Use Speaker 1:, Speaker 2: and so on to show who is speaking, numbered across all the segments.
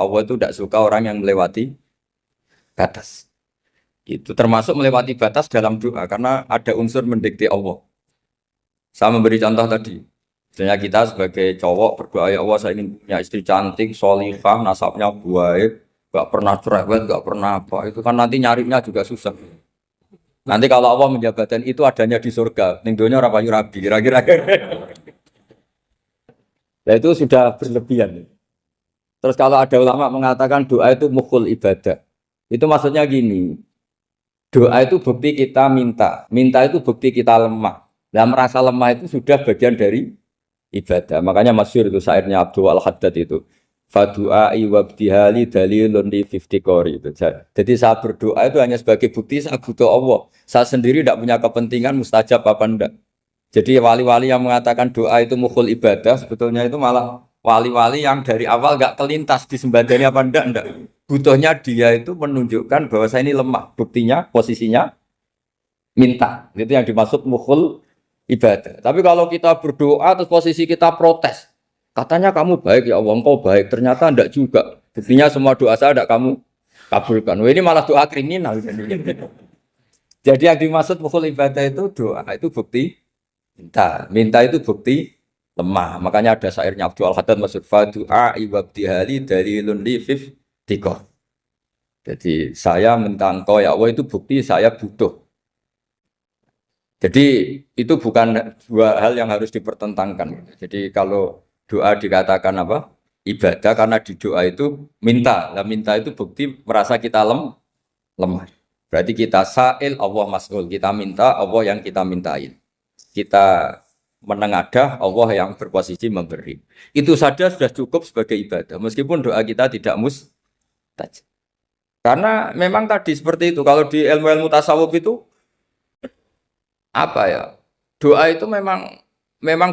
Speaker 1: Allah itu tidak suka orang yang melewati batas. Itu termasuk melewati batas dalam doa karena ada unsur mendikte Allah. Saya memberi contoh tadi. Misalnya kita sebagai cowok berdoa, ya Allah saya ingin punya istri cantik, sholihah, nasabnya baik, gak pernah cerewet, gak pernah apa. Itu kan nanti nyarinya juga susah. Nanti kalau Allah menjabatkan itu adanya di surga, ning donya ora payu rabi, kira-kira. Nah itu sudah berlebihan. Terus kalau ada ulama mengatakan doa itu mukhul ibadah, itu maksudnya gini, doa itu bukti kita minta, minta itu bukti kita lemah. Dan merasa lemah itu sudah bagian dari ibadah. Makanya masyhur itu syairnya Abdul Al-Haddad itu. Fadu'ai wabdihali dalilun li fiftikori itu. Jadi saya berdoa itu hanya sebagai bukti saya butuh Allah. Saya sendiri tidak punya kepentingan mustajab apa enggak. Jadi wali-wali yang mengatakan doa itu mukhul ibadah sebetulnya itu malah wali-wali yang dari awal enggak kelintas disembadani apa enggak. Butuhnya dia itu menunjukkan bahwa saya ini lemah. Buktinya posisinya minta. Itu yang dimaksud mukhul ibadah. Tapi kalau kita berdoa terus posisi kita protes. Katanya kamu baik ya Allah, engkau baik. Ternyata enggak juga. Buktinya semua doa saya enggak kamu kabulkan. Wah, ini malah doa kriminal. Jadi yang dimaksud mukhul ibadah itu doa itu bukti minta. Minta itu bukti lemah. Makanya ada syairnya Abdul Al-Haddad maksud fadu'a ibabdihali dalilun li fiftikor. Jadi saya minta engkau ya Allah itu bukti saya butuh. Jadi itu bukan dua hal yang harus dipertentangkan. Jadi kalau doa dikatakan apa? Ibadah karena di doa itu minta. Nah, minta itu bukti merasa kita lemah. Berarti kita sa'il Allah mas'ul. Kita minta Allah yang kita mintain. Kita menengadah Allah yang berposisi memberi. Itu saja sudah cukup sebagai ibadah. Meskipun doa kita tidak mustajab. Karena memang tadi seperti itu. Kalau di ilmu-ilmu tasawuf itu apa ya? Doa itu memang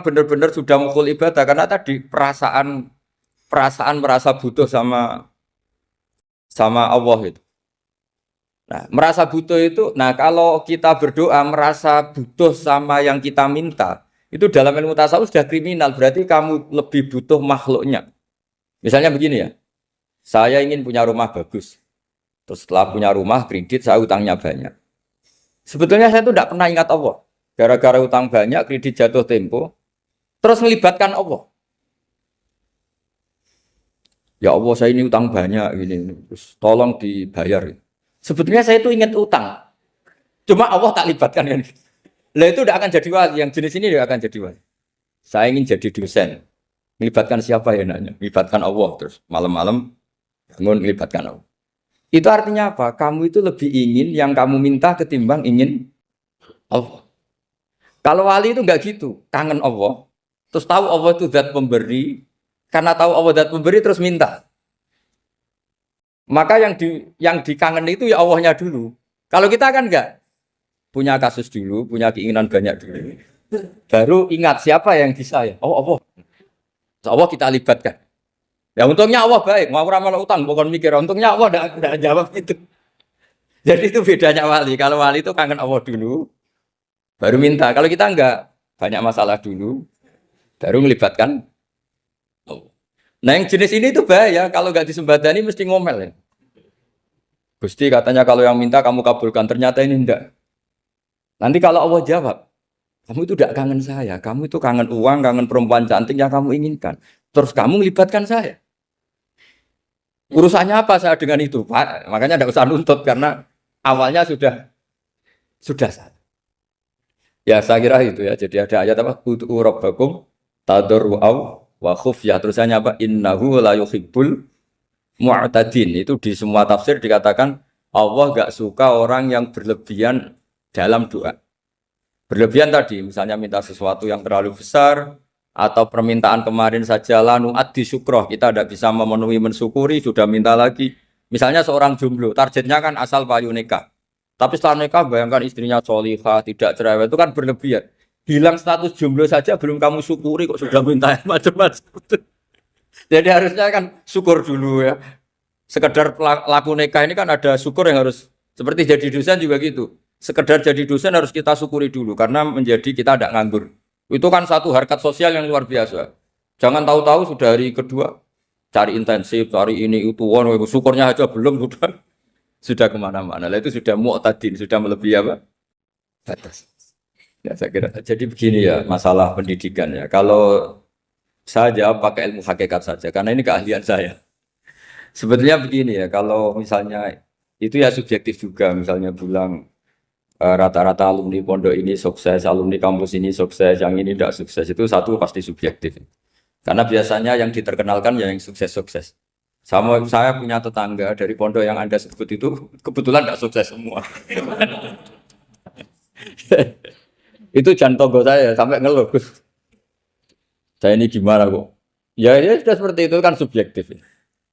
Speaker 1: benar-benar sudah mukul ibadah karena tadi perasaan merasa butuh sama Allah itu. Nah, merasa butuh itu, nah kalau kita berdoa merasa butuh sama yang kita minta, itu dalam ilmu tasawuf sudah kriminal, berarti kamu lebih butuh makhluknya. Misalnya begini ya, saya ingin punya rumah bagus, terus setelah punya rumah kredit saya utangnya banyak. Sebetulnya saya itu tidak pernah ingat Allah, gara-gara utang banyak, kredit jatuh tempo, terus melibatkan Allah. Ya Allah saya ini utang banyak, ini, terus tolong dibayar. Sebetulnya saya itu ingat utang, cuma Allah tak libatkan kan. Lah itu tidak akan jadi wali, yang jenis ini tidak akan jadi wali. Saya ingin jadi dosen, melibatkan siapa ya nanya? Melibatkan Allah terus malam-malam bangun melibatkan Allah. Itu artinya apa? Kamu itu lebih ingin yang kamu minta ketimbang ingin Allah. Kalau wali itu enggak gitu, kangen Allah, terus tahu Allah itu zat pemberi, karena tahu Allah zat pemberi terus minta. Maka yang dikangen itu ya Allahnya dulu. Kalau kita kan enggak punya kasus dulu, punya keinginan banyak dulu. Baru ingat siapa yang disayang. Oh Allah. Allah kita libatkan. Ya untungnya Allah baik, mau ramal utang bukan mikir. Untungnya Allah enggak jawab itu. Jadi itu bedanya wali. Kalau wali itu kangen Allah dulu, baru minta. Kalau kita enggak, banyak masalah dulu, baru melibatkan Allah. Nah yang jenis ini itu bahaya. Kalau enggak disembadani mesti ngomel ya. Gusti katanya kalau yang minta kamu kabulkan, ternyata ini enggak. Nanti kalau Allah jawab, kamu itu tidak kangen saya, kamu itu kangen uang, kangen perempuan cantik yang kamu inginkan. Terus kamu melibatkan saya. Urusannya apa saya dengan itu, Pak? Makanya tidak usah nuntut karena awalnya sudah salah. Ya saya kira itu ya. Jadi ada ayat apa? Ud'u rabbakum tadarru'aw wa khufyah. Terusannya apa? Innahu la yuhibbul mu'tadin. Itu di semua tafsir dikatakan Allah enggak suka orang yang berlebihan dalam doa. Berlebihan tadi, misalnya minta sesuatu yang terlalu besar, atau permintaan kemarin saja lanu addi syukroh, kita tidak bisa memenuhi mensyukuri, sudah minta lagi. Misalnya seorang jomblo, targetnya kan asal payu nikah. Tapi setelah nikah, bayangkan istrinya sholihah, tidak cerewet, itu kan berlebihan. Hilang status jomblo saja, belum kamu syukuri, kok sudah minta macam-macam. Jadi harusnya kan syukur dulu ya. Sekedar laku nikah ini kan ada syukur yang harus, seperti jadi dosen juga gitu. Sekedar jadi dosen harus kita syukuri dulu karena menjadi kita tidak nganggur. Itu kan satu harkat sosial yang luar biasa. Jangan tahu-tahu sudah hari kedua cari intensif, cari ini itu, wah, syukurnya aja belum sudah kemana-mana. Lah itu sudah mu'tadin, sudah melebihi apa? Batas. Ya saya kira. Jadi begini ya masalah pendidikan ya. Kalau saya jawab pakai ilmu hakikat saja, karena ini keahlian saya. Sebetulnya begini ya, kalau misalnya itu ya subjektif juga, misalnya bilang rata-rata alumni pondok ini sukses, alumni kampus ini sukses, yang ini tidak sukses, itu satu pasti subjektif. Karena biasanya yang diterkenalkan ya yang sukses-sukses. Sama saya punya tetangga dari pondok yang Anda sebut itu kebetulan tidak sukses semua. Itu jantung saya sampai ngeluh. Saya ini gimana kok? Ya, ya sudah seperti itu kan subjektif.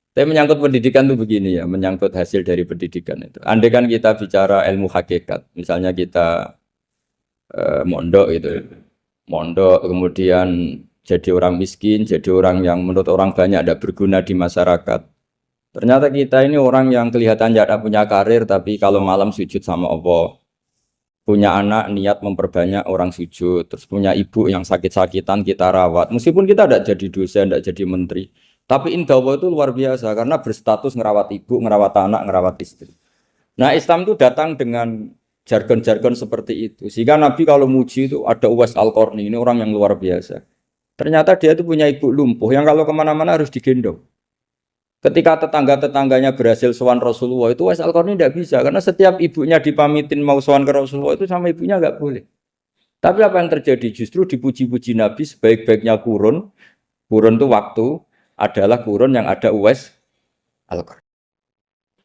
Speaker 1: Tapi menyangkut pendidikan itu begini ya, menyangkut hasil dari pendidikan itu. Andai kan kita bicara ilmu hakikat, misalnya kita mondok gitu, mondok kemudian jadi orang miskin, jadi orang yang menurut orang banyak tidak berguna di masyarakat. Ternyata kita ini orang yang kelihatan tidak punya karir, tapi kalau malam sujud sama Allah, punya anak niat memperbanyak orang sujud, terus punya ibu yang sakit-sakitan kita rawat. Meskipun kita tidak jadi dosen, tidak jadi menteri, tapi indah Allah itu luar biasa karena berstatus ngerawat ibu, ngerawat anak, ngerawat istri. Nah Islam itu datang dengan jargon-jargon seperti itu. Sehingga Nabi kalau muji itu ada Uwais Al-Qarni, ini orang yang luar biasa. Ternyata dia itu punya ibu lumpuh yang kalau kemana-mana harus digendong. Ketika tetangga-tetangganya berhasil sowan Rasulullah itu Uwais Al-Qarni tidak bisa karena setiap ibunya dipamitin mau sowan ke Rasulullah itu sama ibunya nggak boleh. Tapi apa yang terjadi justru dipuji-puji Nabi sebaik-baiknya kurun itu waktu adalah kurun yang ada Uwais Al-Qarni.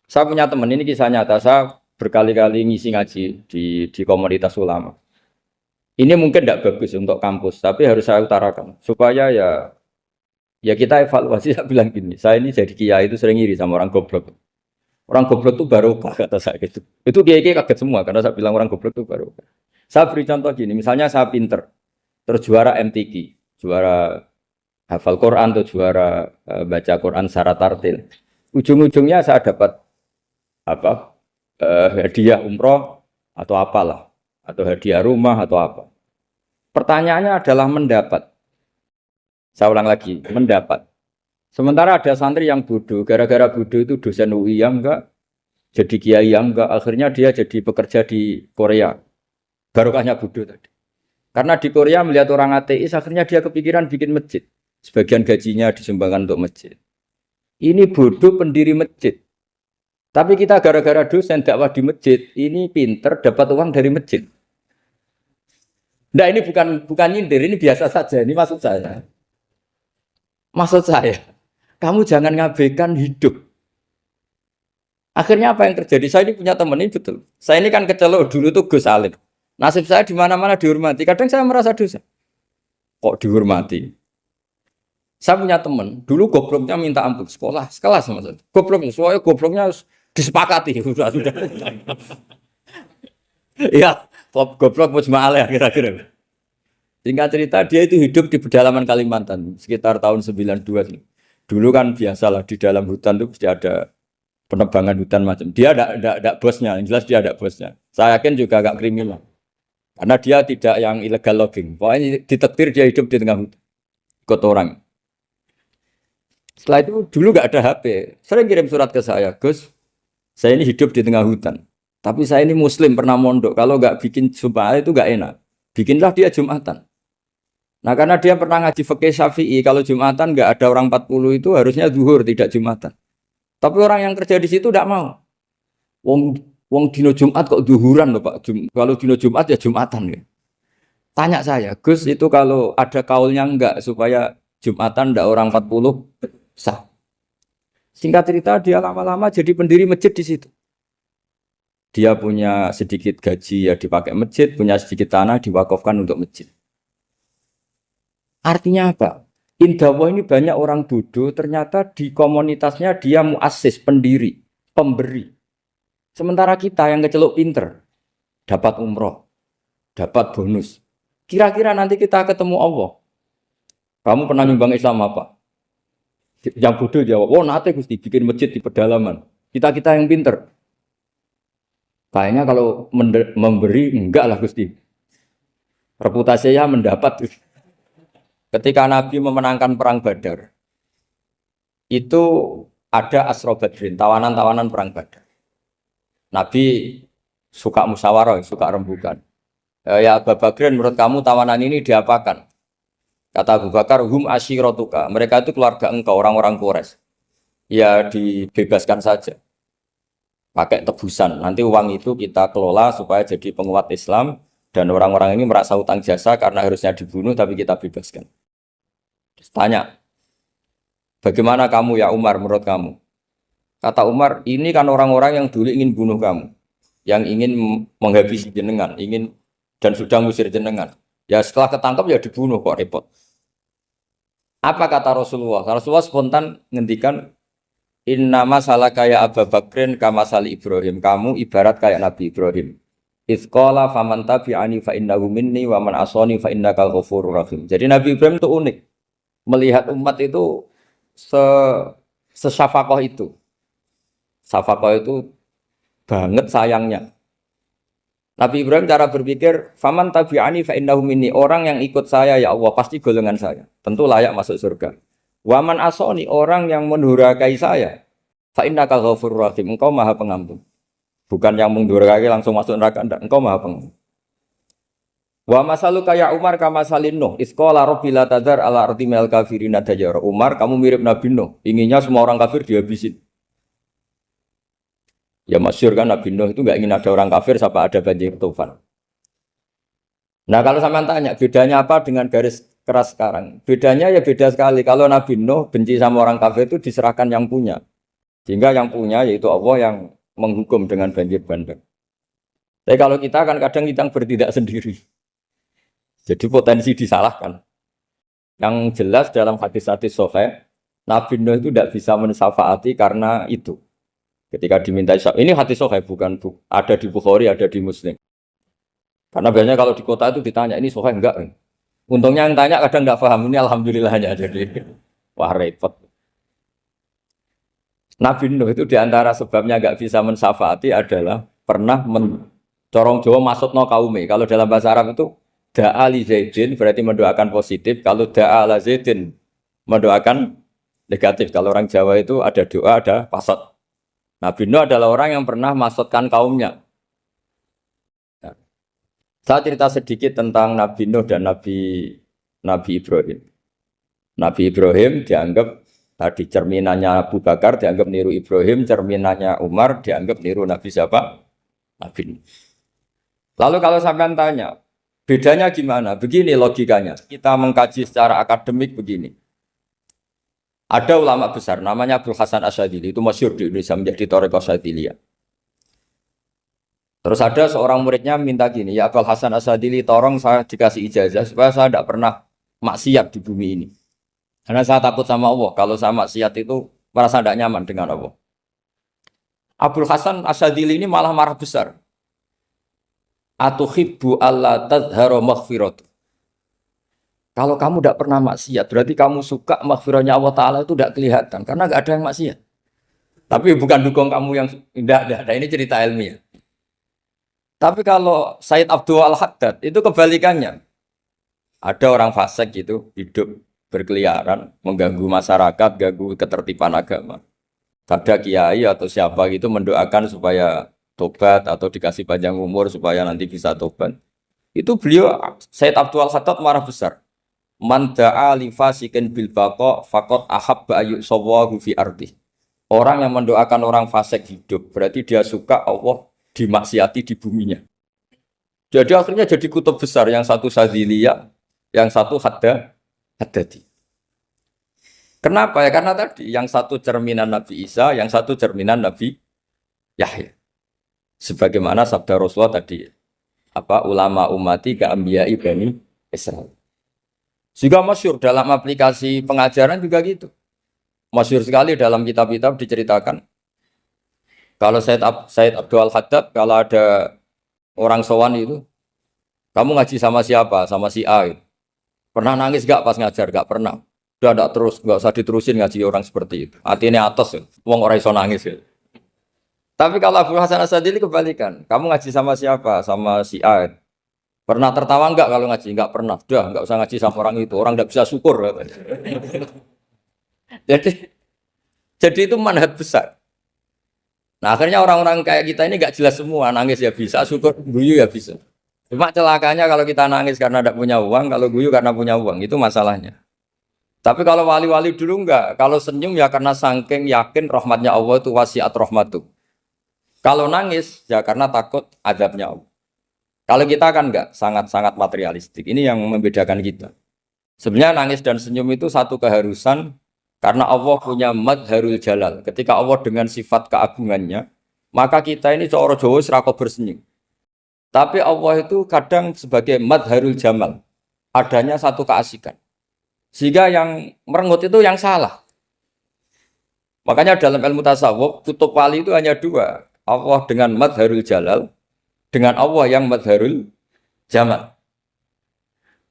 Speaker 1: Saya punya teman ini kisah nyata, saya berkali-kali ngisi ngaji di komunitas ulama. Ini mungkin tidak bagus untuk kampus, tapi harus saya utarakan supaya ya kita evaluasi. Saya bilang gini, saya ini jadi kiai itu sering iri sama orang goblok. Orang goblok itu barokah kata saya gitu. Itu kiai-kiai kaget semua karena saya bilang orang goblok itu barokah. Saya beri contoh gini, misalnya saya pinter, terus juara MTQ, juara hafal Quran atau juara baca Quran secara tartil. Ujung-ujungnya saya dapat apa? Hadiah umroh atau apalah, atau hadiah rumah atau apa. Pertanyaannya adalah mendapat. Saya ulang lagi, mendapat. Sementara ada santri yang bodoh, gara-gara bodoh itu dosen UI yang enggak, jadi kiai yang enggak, akhirnya dia jadi pekerja di Korea. Barokahnya bodoh tadi. Karena di Korea melihat orang ateis, akhirnya dia kepikiran bikin masjid. Sebagian gajinya disumbangkan untuk masjid. Ini bodoh pendiri masjid. Tapi kita gara-gara dosen dakwah di masjid, ini pinter dapat uang dari masjid. Nah ini bukan nyindir, ini biasa saja. Ini maksud saya. Maksud saya, kamu jangan ngabaikan hidup. Akhirnya apa yang terjadi? Saya ini punya teman ini betul. Saya ini kan kecelok dulu tuh Gus Alim. Nasib saya di mana-mana dihormati. Kadang saya merasa dosa. Kok dihormati? Saya punya teman, dulu gobloknya minta ampun sekolah, sekelas maksudnya. Gobloknya, soalnya gobloknya harus disepakati. Sudah. Iya, goblok mujma'al ya kira-kira. Singkat cerita dia itu hidup di pedalaman Kalimantan sekitar tahun 92. Dulu kan biasalah di dalam hutan itu pasti ada penebangan hutan macam. Dia ada bosnya, yang jelas dia ada bosnya. Saya yakin juga agak kriminal. Karena dia tidak yang illegal logging. Pokoknya ditektir dia hidup di tengah hutan. Ikut orang. Setelah itu dulu nggak ada HP. Sering kirim surat ke saya, Gus, saya ini hidup di tengah hutan. Tapi saya ini muslim pernah mondok. Kalau nggak bikin Jumat itu nggak enak. Bikinlah dia Jumatan. Nah karena dia pernah ngaji fikih Syafi'i, kalau Jumatan nggak ada orang 40 itu harusnya zuhur tidak Jumatan. Tapi orang yang kerja di situ tidak mau. Wong dino Jumat kok zuhuran loh Pak. Kalau dino Jumat ya Jumatan ya. Tanya saya, Gus itu kalau ada kaulnya enggak supaya Jumatan ndak orang 40 sah. Singkat cerita dia lama-lama jadi pendiri masjid di situ. Dia punya sedikit gaji ya dipakai masjid, punya sedikit tanah diwakafkan untuk masjid. Artinya apa? Indawa ini banyak orang bodoh, ternyata di komunitasnya dia muassis, pendiri, pemberi. Sementara kita yang kecelok pinter, dapat umroh, dapat bonus. Kira-kira nanti kita ketemu Allah. Kamu pernah nyumbang Islam apa? Yang bodoh jawab, oh nanti Gusti bikin masjid di pedalaman. Kita yang pinter. Kayaknya kalau memberi, enggak lah Gusti. Reputasinya mendapat. Ketika Nabi memenangkan perang Badar, itu ada Asra Badrin, tawanan-tawanan perang Badar. Nabi suka musyawarah, suka rembukan. Ya Abu Bakrin, menurut kamu tawanan ini diapakan? Kata Abu Bakar, hum asyiratuka. Mereka itu keluarga engkau, orang-orang Quraisy. Ya dibebaskan saja. Pakai tebusan. Nanti uang itu kita kelola supaya jadi penguat Islam. Dan orang-orang ini merasa utang jasa karena harusnya dibunuh, tapi kita bebaskan. Terus tanya, bagaimana kamu ya Umar menurut kamu? Kata Umar, ini kan orang-orang yang dulu ingin bunuh kamu. Yang ingin menghabisi jenengan, ingin dan sudah ngusir jenengan. Ya setelah ketangkap ya dibunuh, kok repot. Apa kata Rasulullah? Rasulullah spontan ngendikan, inna masalah kayak Abu Bakrin kama sali Ibrahim. Kamu ibarat kayak Nabi Ibrahim. Izqala faman tabi'ani fa innahu minni wa man asani fa innakal ghafurur rahim. Jadi Nabi Ibrahim itu unik. Melihat umat itu sesyafakoh itu. Syafakoh itu banget sayangnya. Nabi Ibrahim cara berpikir, faman tabi'ani fa innahu minni, orang yang ikut saya ya Allah pasti golongan saya, tentu layak masuk surga. Waman asoni, orang yang mendurhakai saya, fa innaka ghafurur rahim, engkau Maha Pengampun. Bukan yang mendurhakai langsung masuk neraka, enggak, engkau Maha Pengampun. Wa masaluka ya Umar kama salin Nuh, isqala rabbi la tadzar ala ardi minal kafirina dajjara. Umar, kamu mirip Nabi Nuh, inginnya semua orang kafir dihabisin. Ya masyhur kan Nabi Nuh itu nggak ingin ada orang kafir sampai ada banjir tufan. Nah kalau sampean tanya bedanya apa dengan garis keras sekarang? Bedanya ya beda sekali. Kalau Nabi Nuh benci sama orang kafir itu diserahkan yang punya. Sehingga yang punya yaitu Allah yang menghukum dengan banjir bandang. Tapi kalau kita kan kadang kita bertindak sendiri. Jadi potensi disalahkan. Yang jelas dalam hadis-hadis sahih, Nabi Nuh itu tidak bisa mensyafaati karena itu. Ketika diminta syafaat, ini hadis sahih bukan ada di Bukhari, ada di Muslim. Karena biasanya kalau di kota itu ditanya ini sahih enggak? Untungnya yang tanya kadang enggak paham, ini alhamdulillahnya jadi wah repot. Nabi Nuh itu diantara sebabnya enggak bisa mensyafaati adalah pernah corong Jawa maksudno kaume. Kalau dalam bahasa Arab itu da'a li Zaidin berarti mendoakan positif, kalau da'a la Zaidin mendoakan negatif. Kalau orang Jawa itu ada doa, ada pasot. Nabi Nuh adalah orang yang pernah maksudkan kaumnya. Nah, saya cerita sedikit tentang Nabi Nuh dan Nabi Ibrahim. Nabi Ibrahim dianggap tadi cerminannya Abu Bakar, dianggap niru Ibrahim, cerminannya Umar, dianggap niru Nabi siapa? Nabi Nuh. Lalu kalau sampean tanya, bedanya gimana? Begini logikanya. Kita mengkaji secara akademik begini. Ada ulama besar, namanya Abdul Hasan Asyadzili, itu masyhur di Indonesia menjadi Thariqah Asyadziliyah. Terus ada seorang muridnya minta gini, ya Abdul Hasan Asyadzili, tolong saya dikasih ijazah supaya saya tidak pernah maksiat di bumi ini. Karena saya takut sama Allah, kalau saya maksiat itu merasa tidak nyaman dengan Allah. Abdul Hasan Asyadzili ini malah marah besar. Atuhibbu alla tadhharu maghfiratu. Kalau kamu tidak pernah maksiat, berarti kamu suka maghfirahnya Allah Ta'ala itu tidak kelihatan. Karena tidak ada yang maksiat. Tapi bukan dukung kamu yang tidak. Ini cerita ilmiah. Tapi kalau Said Abdul Al-Haddad, itu kebalikannya. Ada orang fasik gitu, hidup berkeliaran, mengganggu masyarakat, ganggu ketertiban agama. Ada kiai atau siapa gitu mendoakan supaya tobat atau dikasih panjang umur supaya nanti bisa tobat. Itu beliau, Said Abdul Al-Haddad marah besar. Man da'a li fasikin bil baqa faqad ahabba ayyusawahu fi ardi. Orang yang mendoakan orang fasik hidup berarti dia suka Allah dimaksiati di buminya. Jadi akhirnya jadi kutub besar, yang satu Sadziliyah, yang satu Haddadi. Kenapa ya? Karena tadi yang satu cerminan Nabi Isa, yang satu cerminan Nabi Yahya. Sebagaimana sabda Rasulullah tadi, apa ulama ummati ka anbiya'i bani Israil. Juga masyhur dalam aplikasi pengajaran juga gitu. Masyhur sekali dalam kitab-kitab diceritakan. Kalau Said Abdul Haddad, kalau ada orang sowan itu, kamu ngaji sama siapa? Sama si A. Pernah nangis gak pas ngajar? Gak pernah. Udah gak terus, gak usah diterusin ngaji orang seperti itu. Hatinya atas, wong orang iso nangis. Tapi kalau Abdul Hasan Asyadzili kebalikan. Kamu ngaji sama siapa? Sama si A. Pernah tertawa enggak kalau ngaji? Enggak pernah. Udah, enggak usah ngaji sama orang itu. Orang enggak bisa syukur. Jadi Jadi itu manhaj besar. Nah akhirnya orang-orang kayak kita ini nggak jelas semua, nangis ya bisa, syukur guyu ya bisa. Cuma celakanya kalau kita nangis karena tidak punya uang, kalau guyu karena punya uang, itu masalahnya. Tapi kalau wali-wali dulu enggak, kalau senyum ya karena saking yakin rahmatnya Allah itu wasiat rahmatu. Kalau nangis ya karena takut azabnya Allah. Kalau kita kan enggak, sangat-sangat materialistik. Ini yang membedakan kita. Sebenarnya nangis dan senyum itu satu keharusan karena Allah punya madharul jalal. Ketika Allah dengan sifat keagungannya, maka kita ini seorang Jawa serako bersenyum. Tapi Allah itu kadang sebagai madharul jamal. Adanya satu keasikan. Sehingga yang merengut itu yang salah. Makanya dalam ilmu tasawuf, kutub wali itu hanya dua. Allah dengan madharul jalal, dengan Allah yang madharul jamal.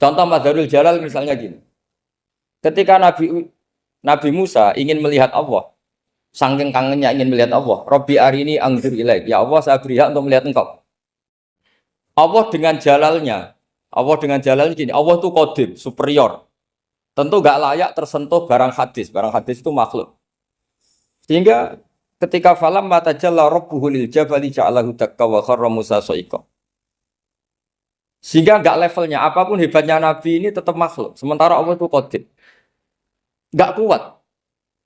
Speaker 1: Contoh madharul jalal misalnya gini. Ketika Nabi Musa ingin melihat Allah, saking kangennya ingin melihat Allah, Robbi arini angzur ilaik, ya Allah saya beri hak untuk melihat engkau. Allah dengan jalalnya gini, Allah itu qadim, superior. Tentu gak layak tersentuh barang hadis itu makhluk. Sehingga ketika falam matajalla rabbuhu lil jabali ja'alahu dakka wa kharra Musa sa'iqa. Sehingga gak levelnya, apapun hebatnya Nabi ini tetap makhluk. Sementara Allah itu qadim. Gak kuat.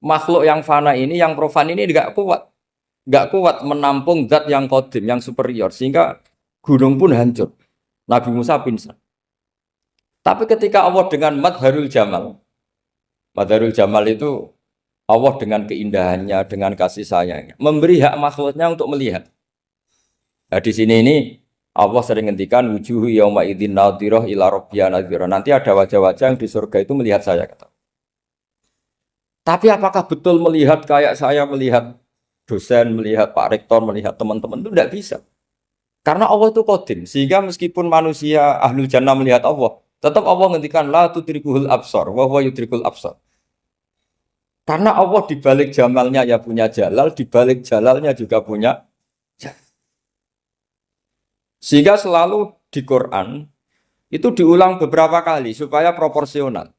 Speaker 1: Makhluk yang fana ini, yang profan ini gak kuat. Gak kuat menampung zat yang qadim, yang superior. Sehingga gunung pun hancur. Nabi Musa pingsan. Tapi ketika Allah dengan madharul jamal itu Allah dengan keindahannya, dengan kasih sayangnya, memberi hak makhluknya untuk melihat. Nah di sini ini Allah sering ngendikan wujuhu yauma idzin nadhirah ila rabbiha nadhirah. Nanti ada wajah-wajah yang di surga itu melihat saya kata. Tapi apakah betul melihat kayak saya melihat dosen, melihat Pak Rektor, melihat teman-teman itu tidak bisa. Karena Allah itu qadim, sehingga meskipun manusia ahlul jannah melihat Allah, tetap Allah ngendikan la tudrikuhul absar wa huwa yudrikul absar. Karena Allah di balik jamalnya ya punya jalal, di balik jalalnya juga punya jalal. Sehingga selalu di Quran itu diulang beberapa kali supaya proporsional.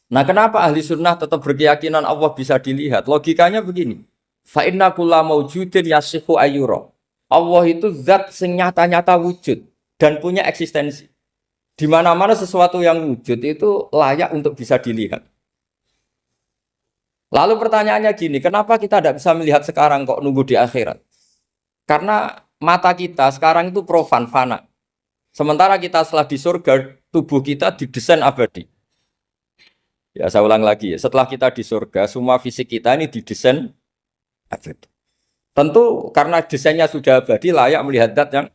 Speaker 1: Nah, kenapa ahli sunnah tetap berkeyakinan Allah bisa dilihat? Logikanya begini. Fa inna kulla maujudin yasihu ayyura. Allah itu zat sing nyata-nyata wujud dan punya eksistensi. Di mana-mana sesuatu yang wujud itu layak untuk bisa dilihat. Lalu pertanyaannya gini, kenapa kita tidak bisa melihat sekarang kok nunggu di akhirat? Karena mata kita sekarang itu profan, fana. Sementara kita setelah di surga, tubuh kita didesain abadi. Ya saya ulang lagi, setelah kita di surga, semua fisik kita ini didesain abadi. Tentu karena desainnya sudah abadi, layak melihat zat yang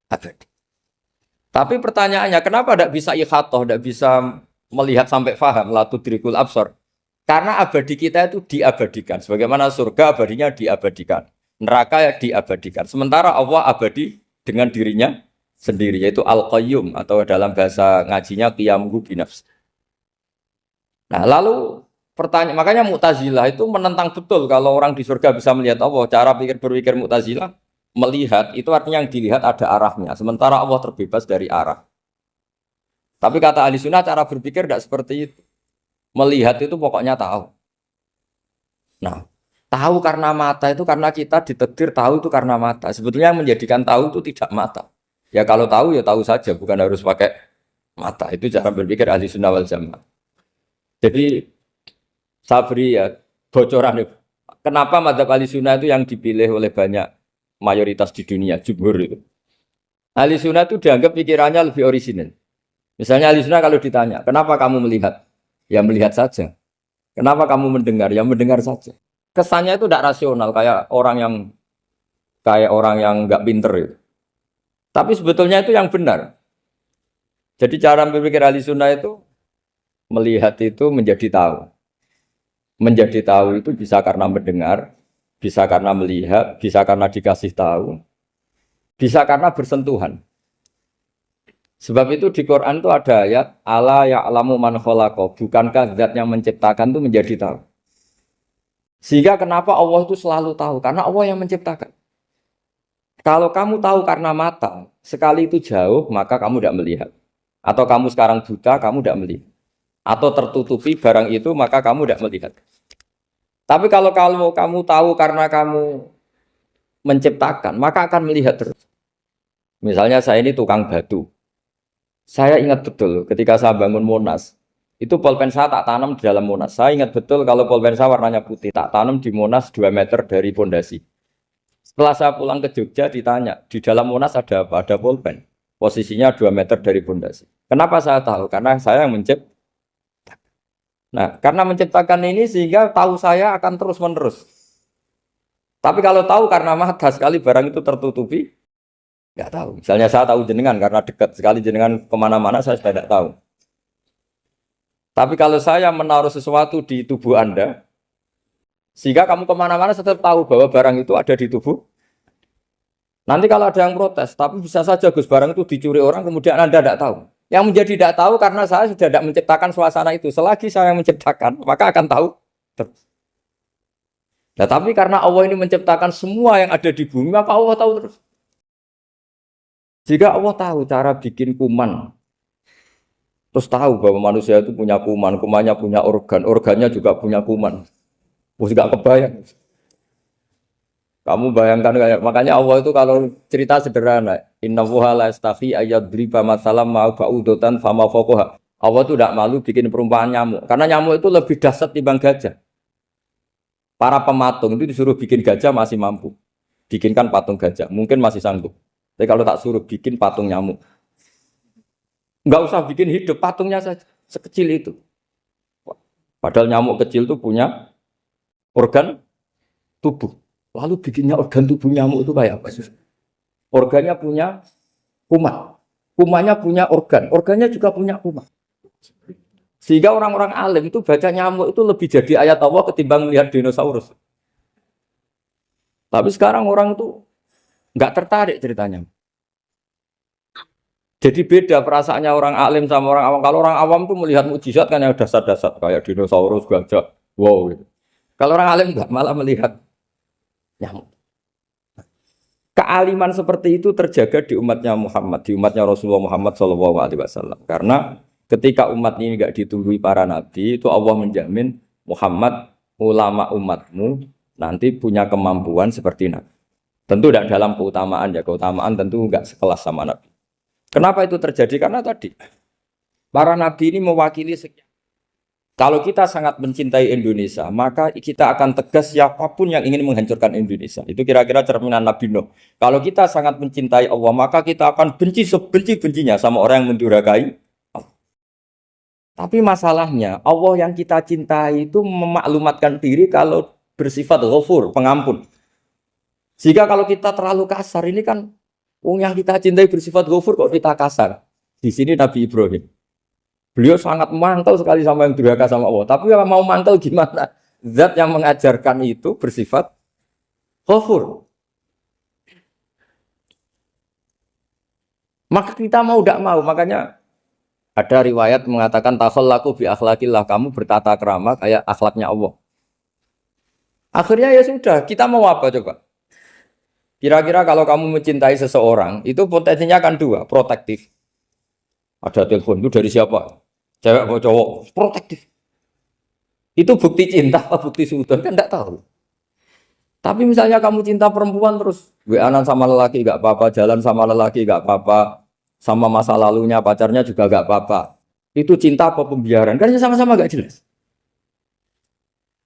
Speaker 1: abadi. Tapi pertanyaannya, kenapa tidak bisa ikhatoh, tidak bisa melihat sampai faham, la tudrikul absar? Karena abadi kita itu diabadikan. Sebagaimana surga abadinya diabadikan. Neraka ya diabadikan. Sementara Allah abadi dengan dirinya sendiri. Yaitu Al-Qayyum. Atau dalam bahasa ngajinya Qiyamuhu binafs. Nah lalu pertanyaan. Makanya Mu'tazilah itu menentang betul. Kalau orang di surga bisa melihat Allah. Cara berpikir Mu'tazilah. Melihat itu artinya yang dilihat ada arahnya. Sementara Allah terbebas dari arah. Tapi kata ahli sunnah cara berpikir tidak seperti itu. Melihat itu pokoknya tahu. Nah, tahu karena mata itu karena kita ditetir tahu itu karena mata. Sebetulnya yang menjadikan tahu itu tidak mata. Ya kalau tahu ya tahu saja, bukan harus pakai mata. Itu cara berpikir ahli sunnah wal jamaah. Jadi saya beri ya bocoran. Kenapa mazhab ahli sunnah itu yang dipilih oleh banyak mayoritas di dunia, jumhur itu. Ahli sunnah itu dianggap pikirannya lebih orisinal. Misalnya ahli sunnah kalau ditanya, kenapa kamu melihat? Ya melihat saja. Kenapa kamu mendengar? Ya mendengar saja. Kesannya itu tidak rasional kayak orang yang nggak pinter itu. Tapi sebetulnya itu yang benar. Jadi cara berpikir ahli sunnah itu melihat itu menjadi tahu. Menjadi tahu itu bisa karena mendengar, bisa karena melihat, bisa karena dikasih tahu, bisa karena bersentuhan. Sebab itu di Quran itu ada ayat ala ya'lamu man khalaqa, bukankah zat yang menciptakan itu menjadi tahu. Sehingga kenapa Allah itu selalu tahu? Karena Allah yang menciptakan. Kalau kamu tahu karena mata, sekali itu jauh, maka kamu tidak melihat. Atau kamu sekarang buta, kamu tidak melihat. Atau tertutupi barang itu, maka kamu tidak melihat. Tapi kalau kamu tahu karena kamu menciptakan, maka akan melihat terus. Misalnya saya ini tukang batu. Saya ingat betul ketika saya bangun Monas, itu pulpen saya tak tanam di dalam Monas. Saya ingat betul kalau pulpen saya warnanya putih, tak tanam di Monas 2 meter dari pondasi. Setelah saya pulang ke Jogja ditanya, di dalam Monas ada apa? Ada pulpen. Posisinya 2 meter dari pondasi. Kenapa saya tahu? Karena saya yang menciptakan. Nah, karena menciptakan ini sehingga tahu saya akan terus-menerus. Tapi kalau tahu karena mata sekali barang itu tertutupi, nggak tahu. Misalnya saya tahu jenengan karena dekat sekali jenengan kemana-mana saya sudah tidak tahu. Tapi kalau saya menaruh sesuatu di tubuh Anda, sehingga kamu kemana-mana tetap tahu bahwa barang itu ada di tubuh. Nanti kalau ada yang protes, tapi bisa saja Gus barang itu dicuri orang kemudian Anda tidak tahu. Yang menjadi tidak tahu karena saya sudah tidak menciptakan suasana itu. Selagi saya yang menciptakan, maka akan tahu terus. Nah, tapi karena Allah ini menciptakan semua yang ada di bumi, maka Allah tahu terus. Jika Allah tahu cara bikin kuman, terus tahu bahwa manusia itu punya kuman, kumannya punya organ, organnya juga punya kuman. Terus gak kebayang. Kamu bayangkan kayak makanya Allah itu kalau cerita sederhana, innallaha la yastahi ayyadriba matsalam ma ba'udatan fama fawqaha. Allah itu tidak malu bikin perumpamaan nyamuk, karena nyamuk itu lebih dahsyat timbang gajah. Para pematung itu disuruh bikin gajah masih mampu. Bikinkan patung gajah, mungkin masih sanggup. Tapi kalau tak suruh bikin patung nyamuk, enggak usah bikin hidup, patungnya saja sekecil itu. Padahal nyamuk kecil itu punya organ tubuh. Lalu bikinnya organ tubuh nyamuk itu kayak apa? Organnya punya kuman. Kumannya punya organ. Organnya juga punya kuman. Sehingga orang-orang alim itu baca nyamuk itu lebih jadi ayat Allah ketimbang melihat dinosaurus. Tapi sekarang orang itu nggak tertarik ceritanya. Jadi beda perasaannya orang alim sama orang awam. Kalau orang awam tuh melihat mukjizat kan yang dasar-dasar kayak dinosaurus, gajah, wow gitu. Kalau orang alim nggak, malah melihat nyamuk. Kealiman seperti itu terjaga di umatnya Muhammad, di umatnya Rasulullah Muhammad SAW. Karena ketika umat ini nggak ditunggui para nabi, itu Allah menjamin Muhammad, ulama umatmu nanti punya kemampuan seperti nabi. Tentu tidak dalam keutamaan ya, keutamaan tentu nggak sekelas sama nabi. Kenapa itu terjadi? Karena tadi para nabi ini mewakili sekian. Kalau kita sangat mencintai Indonesia, maka kita akan tegas siapapun yang ingin menghancurkan Indonesia. Itu kira-kira cerminan Nabi Nuh. Kalau kita sangat mencintai Allah, maka kita akan benci sebenci-bencinya sama orang yang mendurhakai Allah. Tapi masalahnya, Allah yang kita cintai itu memaklumatkan diri kalau bersifat ghafur, pengampun. Jika kalau kita terlalu kasar, ini kan yang kita cintai bersifat ghafur kok kita kasar. Di sini Nabi Ibrahim. Beliau sangat mangkel sekali sama yang durhaka sama Allah. Tapi mau mangkel gimana? Zat yang mengajarkan itu bersifat ghafur. Maka kita mau tidak mau. Makanya ada riwayat mengatakan takhallaku bi akhlaqillah. Kamu bertata krama kayak akhlaknya Allah. Akhirnya ya sudah. Kita mau apa coba? Kira-kira kalau kamu mencintai seseorang, itu potensinya kan dua. Protektif. Ada telepon, itu dari siapa? Cewek atau cowok, protektif. Itu bukti cinta apa bukti suudon kan tidak tahu. Tapi misalnya kamu cinta perempuan terus WA-an sama lelaki nggak apa-apa, jalan sama lelaki nggak apa-apa, sama masa lalunya pacarnya juga nggak apa-apa. Itu cinta apa pembiaran? Kan sama-sama nggak jelas.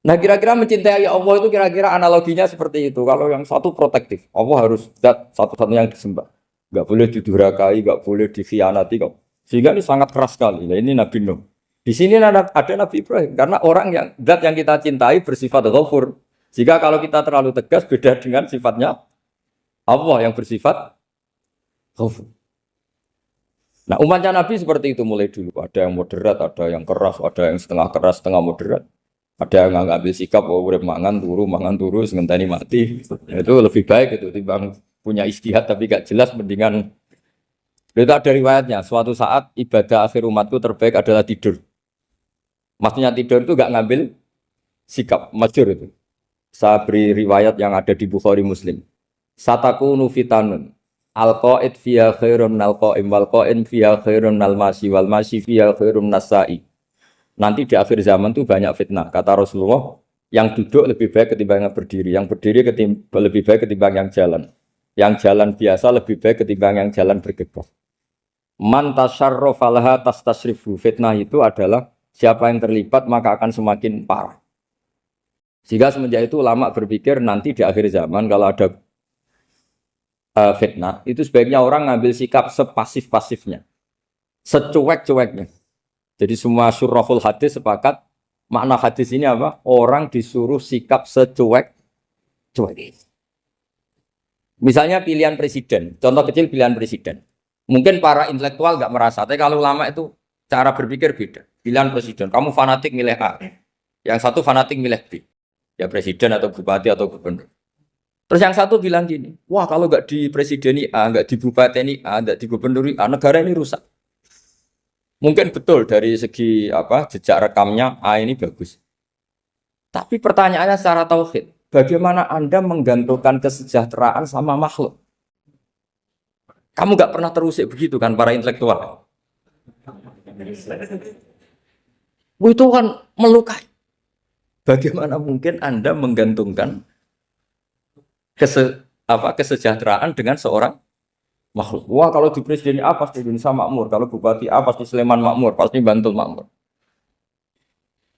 Speaker 1: Nah kira-kira mencintai Allah itu kira-kira analoginya seperti itu. Kalau yang satu protektif, Allah harus zat satu-satunya yang disembah. Nggak boleh didurhakai, nggak boleh dikhianati kok. Sehingga ini sangat keras sekali. Nah, ini Nabi Nuh. Di sini ada Nabi Ibrahim. Karena orang yang zat yang kita cintai bersifat ghafur. Jika kalau kita terlalu tegas beda dengan sifatnya Allah yang bersifat ghafur. Nah umatnya Nabi seperti itu mulai dulu. Ada yang moderat, ada yang keras, ada yang setengah keras, setengah moderat. Ada yang ngambil sikap, oh udah mangan turu, ngenteni mati. Itu lebih baik itu timbang punya istihad tapi gak jelas mendingan. Itu ada riwayatnya, suatu saat ibadah akhir umatku terbaik adalah tidur. Maksudnya tidur itu gak ngambil sikap, masyhur itu. Saya beri riwayat yang ada di Bukhari Muslim. Satakunu fitanun, al-qa'id fiya khairun nal-qa'im, wal-qa'in fiya khairun nal-masi, wal-masi fiya khairun nas-sa'i. Nanti di akhir zaman itu banyak fitnah. Kata Rasulullah, Yang duduk lebih baik ketimbang yang berdiri. Yang berdiri lebih baik ketimbang yang jalan. Yang jalan biasa lebih baik ketimbang yang jalan bergegas. Man tasyarrafa laha tastasrifu. Fitnah itu adalah siapa yang terlibat maka akan semakin parah. Sehingga semenjak itu ulama berpikir nanti di akhir zaman kalau ada fitnah, itu sebaiknya orang ngambil sikap sepasif-pasifnya, secuek-cueknya. Jadi semua syurahul hadis sepakat makna hadis ini apa? Orang disuruh sikap secuek-cuek. Misalnya pilihan presiden, contoh kecil pilihan presiden. Mungkin para intelektual nggak merasa, tapi kalau ulama itu cara berpikir beda. Pilihan presiden, kamu fanatik milih A, yang satu fanatik milih B. Ya presiden atau bupati atau gubernur. Terus yang satu bilang gini, wah kalau nggak di presiden A, nggak di bupati A, nggak di gubernur A, negara ini rusak. Mungkin betul dari segi jejak rekamnya A ini bagus. Tapi pertanyaannya secara tauhid, bagaimana Anda menggantungkan kesejahteraan sama makhluk? Kamu nggak pernah terusik begitu kan para intelektual? Itu kan melukai. Bagaimana mungkin Anda menggantungkan kesejahteraan dengan seorang makhluk? Wah kalau di presiden A pasti Indonesia makmur, kalau bupati A pasti Sleman makmur, pasti Bantul makmur.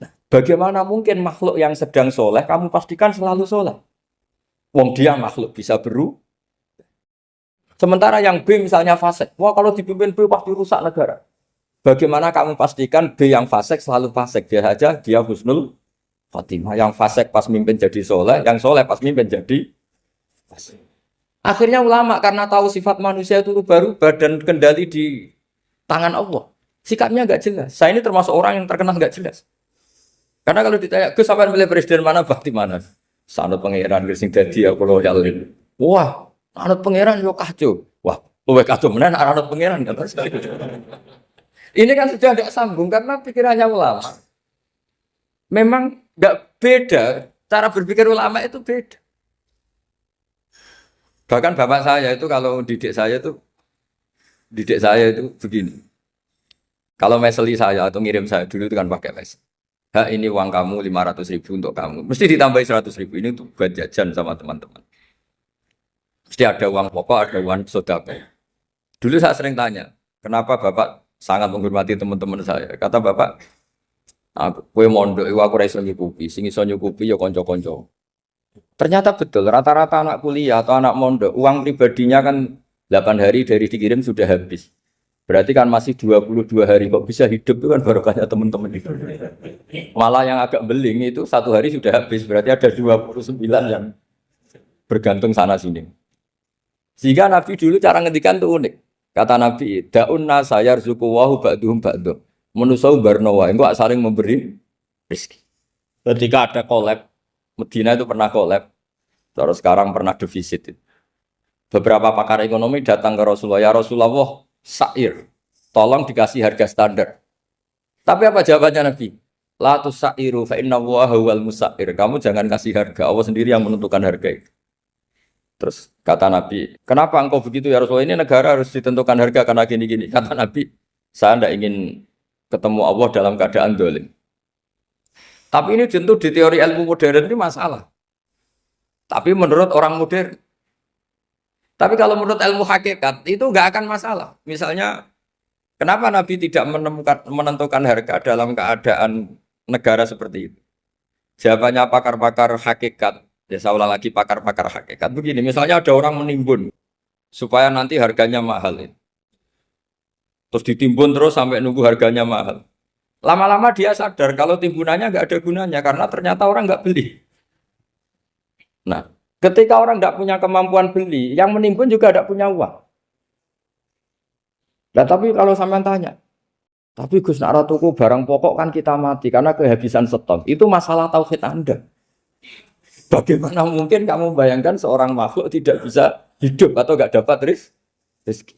Speaker 1: Nah, bagaimana mungkin makhluk yang sedang soleh kamu pastikan selalu soleh? Wong dia makhluk bisa sementara yang B misalnya fasik, wah kalau dipimpin B pasti rusak negara. Bagaimana kamu pastikan B yang fasik selalu fasik? Dia saja dia husnul khotimah, yang fasik pas mimpin jadi soleh, yang soleh pas mimpin jadi fasik. Akhirnya ulama karena tahu sifat manusia itu berubah dan kendali di tangan Allah, sikapnya nggak jelas. Saya ini termasuk orang yang terkenal nggak jelas. Karena kalau ditanya, Gus sampean pilih presiden mana, bakti mana? Sanut pangeran sing dadi aku loyal. Wah, anut pangeran yo kacau. Wah, luwih kacau menan anut pangeran kata sekali. Ini kan sudah tidak sambung karena pikirannya ulama. Memang nggak beda, cara berpikir ulama itu beda. Bahkan bapak saya itu kalau didik saya itu begini. Kalau meseli saya atau ngirim saya dulu itu kan pakai mesel. Ini uang kamu 500.000 untuk kamu. Mesti ditambahi 100.000 ini untuk buat jajan sama teman-teman. Mesti ada uang pokok, ada uang sodako. Dulu saya sering tanya, kenapa bapak sangat menghormati teman-teman saya? Kata bapak, kue mondok, aku raiso nyukupi, sing iso nyukupi ya konco-konco. Ternyata betul, rata-rata anak kuliah atau anak mondok, uang pribadinya kan 8 hari dari dikirim sudah habis. Berarti kan masih 22 hari, kok bisa hidup itu kan barokahnya teman-teman itu. Malah yang agak beling itu 1 hari sudah habis, berarti ada 29 yang bergantung sana-sini. Sehingga Nabi dulu cara ngendikan itu unik. Kata Nabi, da'un nasa yarzuqu wahu ba'duhum ba'duh. Menusau barnawa, engkau saling memberi rezeki. Ketika ada collab, Medina itu pernah collab, terus sekarang pernah defisit. Beberapa pakar ekonomi datang ke Rasulullah, ya Rasulullah, sa'ir, tolong dikasih harga standar. Tapi apa jawabannya Nabi? La tusairu fa inna Allaha huwal musair. Kamu jangan kasih harga, Allah sendiri yang menentukan harga itu. Terus kata Nabi, kenapa engkau begitu ya Rasulullah? Ini negara harus ditentukan harga karena gini-gini. Kata Nabi, saya tidak ingin ketemu Allah dalam keadaan dolim. Tapi ini tentu di teori ilmu modern ini masalah. Tapi menurut orang modern. Tapi kalau menurut ilmu hakikat itu nggak akan masalah. Misalnya, kenapa Nabi tidak menentukan harga dalam keadaan negara seperti itu? Jawabannya pakar-pakar hakikat. Ya saya ulang lagi pakar-pakar hakikat. Begini, misalnya ada orang menimbun supaya nanti harganya mahal. Terus ditimbun terus sampai nunggu harganya mahal. Lama-lama dia sadar kalau timbunannya nggak ada gunanya karena ternyata orang nggak beli. Nah, ketika orang tidak punya kemampuan beli, yang menimbun juga tidak punya uang. Nah, tapi kalau sampean tanya, tapi Gus nak tuku barang pokok kan kita mati karena kehabisan stok. Itu masalah tauhid Anda. Bagaimana mungkin kamu bayangkan seorang makhluk tidak bisa hidup atau nggak dapat rezeki?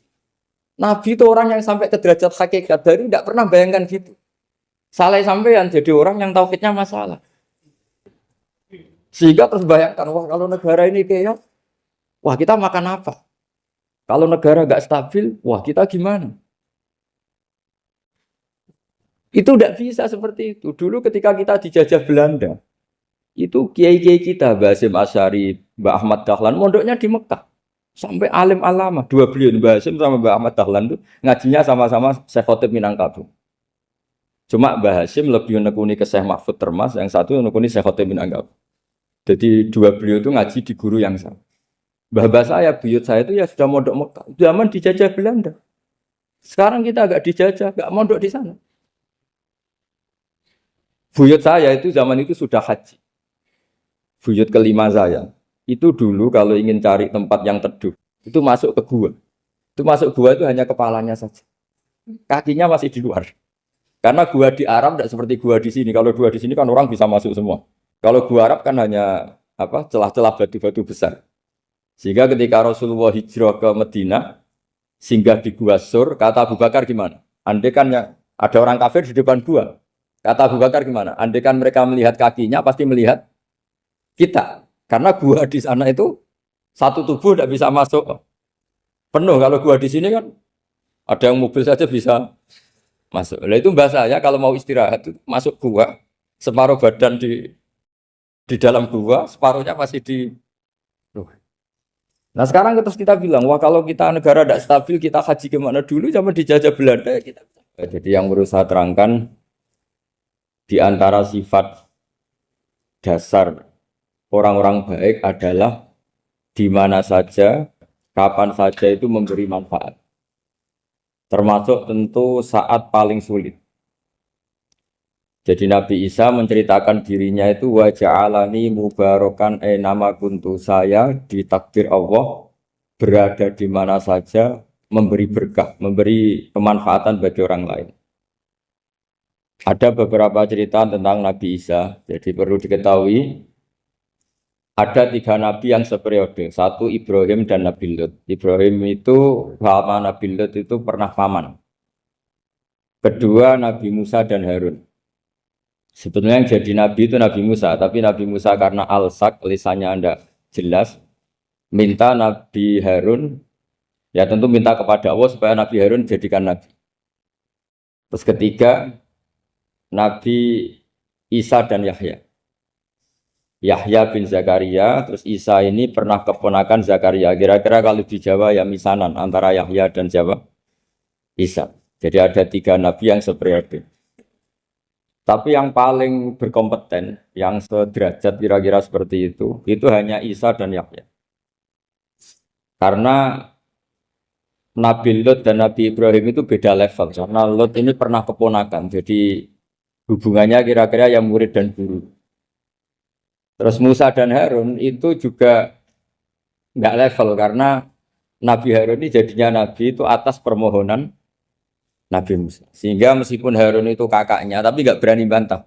Speaker 1: Nabi itu orang yang sampai ke derajat hakikat dari tidak pernah bayangkan gitu. Salah sampean jadi orang yang tauhidnya masalah. Sehingga terus bayangkan, wah kalau negara ini kayak, wah kita makan apa? Kalau negara nggak stabil, wah kita gimana? Itu tidak bisa seperti itu. Dulu ketika kita dijajah Belanda, Itu kiai-kiai kita, Mbah Hasyim Asy'ari, Mbah Ahmad Dahlan, mondoknya di Mekah. Sampai alim alama, dua beliau, Mbah Hasyim sama Mbah Ahmad Dahlan itu ngajinya sama-sama Syekh Khotib Minangkabau. Cuma Mbah Hasyim lebih menekuni ke Syekh Mahfud Termas, yang satu menekuni Syekh Khotib Minangkabau. Jadi dua beliau itu ngaji di guru yang sama. Mbah saya, buyut saya itu ya sudah mondok Mekah. Zaman dijajah Belanda. Sekarang kita agak dijajah, agak mondok di sana. Buyut saya itu zaman itu sudah haji. Buyut kelima saya. Itu dulu kalau ingin cari tempat yang teduh, itu masuk ke gua. Itu masuk gua itu hanya kepalanya saja. Kakinya masih di luar. Karena gua di Arab tidak seperti gua di sini. Kalau gua di sini kan orang bisa masuk semua. Kalau gua Arab kan hanya celah-celah batu-batu besar. Sehingga ketika Rasulullah hijrah ke Madinah, singgah di Gua Sur, kata Abu Bakar gimana? Andai kan ada orang kafir di depan gua. Kata Abu Bakar gimana? Andai kan mereka melihat kakinya, pasti melihat kita. Karena gua di sana itu satu tubuh tidak bisa masuk penuh. Kalau gua di sini kan ada yang mobil saja bisa masuk. Nah itu bahasa ya kalau mau istirahat itu masuk gua, separuh badan di dalam gua, separuhnya masih di luar. Nah sekarang terus kita bilang, wah kalau kita negara tidak stabil, kita haji kemana dulu, zaman dijajah Belanda ya kita. Jadi yang berusaha terangkan, di antara sifat dasar orang-orang baik adalah di mana saja, kapan saja itu memberi manfaat. Termasuk tentu saat paling sulit. Jadi Nabi Isa menceritakan dirinya itu wa ja'alani mubarakan nama kuntu, saya ditakdir Allah berada di mana saja memberi berkah, memberi kemanfaatan bagi orang lain. Ada beberapa cerita tentang Nabi Isa, jadi perlu diketahui ada 3 nabi yang seperiode, satu Ibrahim dan Nabi Lut. Ibrahim itu sama Nabi Lut itu pernah paman. Kedua Nabi Musa dan Harun. Sebetulnya yang jadi nabi itu Nabi Musa, tapi Nabi Musa karena alsak, lisannya Anda jelas, minta Nabi Harun, ya tentu minta kepada Allah supaya Nabi Harun jadikan nabi. Terus ketiga, Nabi Isa dan Yahya. Yahya bin Zakaria, terus Isa ini pernah keponakan Zakaria. Kira-kira kalau di Jawa ya misanan antara Yahya dan Jawa Isa. Jadi ada 3 nabi yang seperiode. Tapi yang paling berkompeten, yang sederajat kira-kira seperti itu hanya Isa dan Yahya. Karena Nabi Lut dan Nabi Ibrahim itu beda level. Karena Lut ini pernah keponakan, jadi hubungannya kira-kira yang murid dan guru. Terus Musa dan Harun itu juga nggak level, karena Nabi Harun ini jadinya Nabi itu atas permohonan Nabi Musa. Sehingga meskipun Harun itu kakaknya, tapi nggak berani bantah.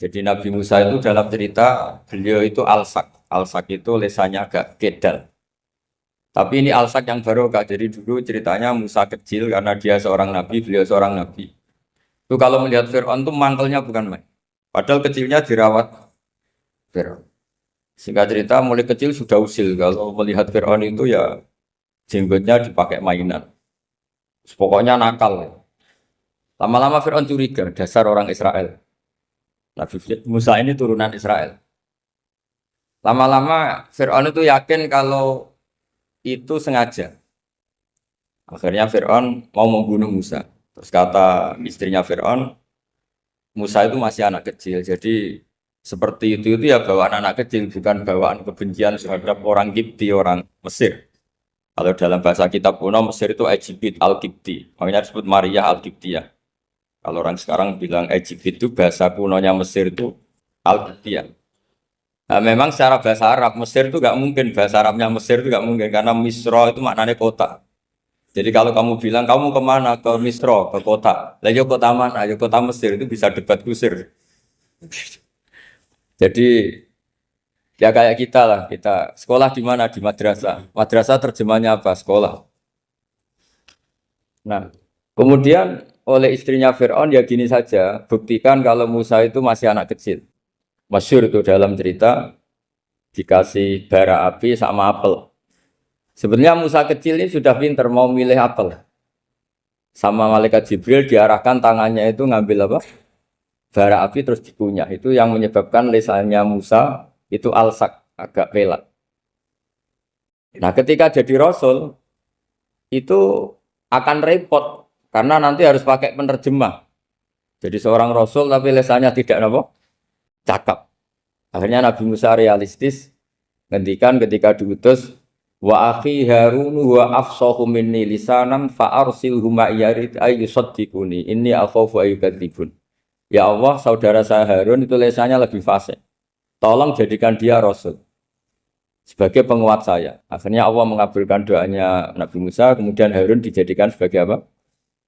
Speaker 1: Jadi Nabi Musa itu dalam cerita, beliau itu alsak. Alsak itu lesannya agak kedal. Tapi ini alsak yang barokah. Jadi dulu ceritanya Musa kecil, karena dia seorang Nabi, beliau seorang Nabi. Itu kalau melihat Fir'aun itu mangkelnya bukan main. Padahal kecilnya dirawat Fir'aun. Singkat cerita, mulai kecil sudah usil. Kalau melihat Fir'aun itu ya jenggotnya dipakai mainan. Pokoknya nakal. Lama-lama Fir'aun curiga, dasar orang Israel. Nabi Musa ini turunan Israel. Lama-lama Fir'aun itu yakin kalau itu sengaja. Akhirnya Fir'aun mau membunuh Musa. Terus kata istrinya Fir'aun, Musa itu masih anak kecil. Jadi seperti itu ya bawaan anak kecil, bukan bawaan kebencian terhadap orang Kipti, orang Mesir. Kalau dalam bahasa kitab kuno Mesir itu Egypt Al-Kipti, makanya disebut Maria Al-Kiptiyah. Kalau orang sekarang bilang Egypt itu bahasa kunonya Mesir itu Al-Kiptiyah. Nah, memang secara bahasa Arab Mesir itu nggak mungkin, bahasa Arabnya Mesir itu nggak mungkin karena Misro itu maknanya kota. Jadi kalau kamu bilang kamu kemana, ke Misro, ke kota, lah kota mana? Ya kota Mesir, itu bisa debat kusir. Jadi ya kayak kita lah, kita sekolah di mana? Di madrasah. Madrasah terjemahnya apa? Sekolah. Nah, kemudian oleh istrinya Fir'aun ya gini saja, buktikan kalau Musa itu masih anak kecil. Masyhur itu dalam cerita, dikasih bara api sama apel. Sebenarnya Musa kecil ini sudah pinter mau milih apel. Sama malaikat Jibril diarahkan tangannya itu ngambil apa? bara api terus dikunyah. Itu yang menyebabkan lisannya Musa itu alsak, agak pelat. Nah, ketika jadi rasul itu akan repot karena nanti harus pakai penerjemah. Jadi seorang rasul tapi lisannya tidak apa? Cakap. Akhirnya Nabi Musa realistis ngendikan ketika diutus wa akhi Harun wa afsahu minni lisanan fa arsilhu ma'iyarid ay yusaddiquni inni akhafu ayyukadzibun. Ya Allah, saudara saya Harun itu lisannya lebih fasih. Tolong jadikan dia rasul sebagai penguat saya. Akhirnya Allah mengabulkan doanya Nabi Musa, kemudian Harun dijadikan sebagai apa?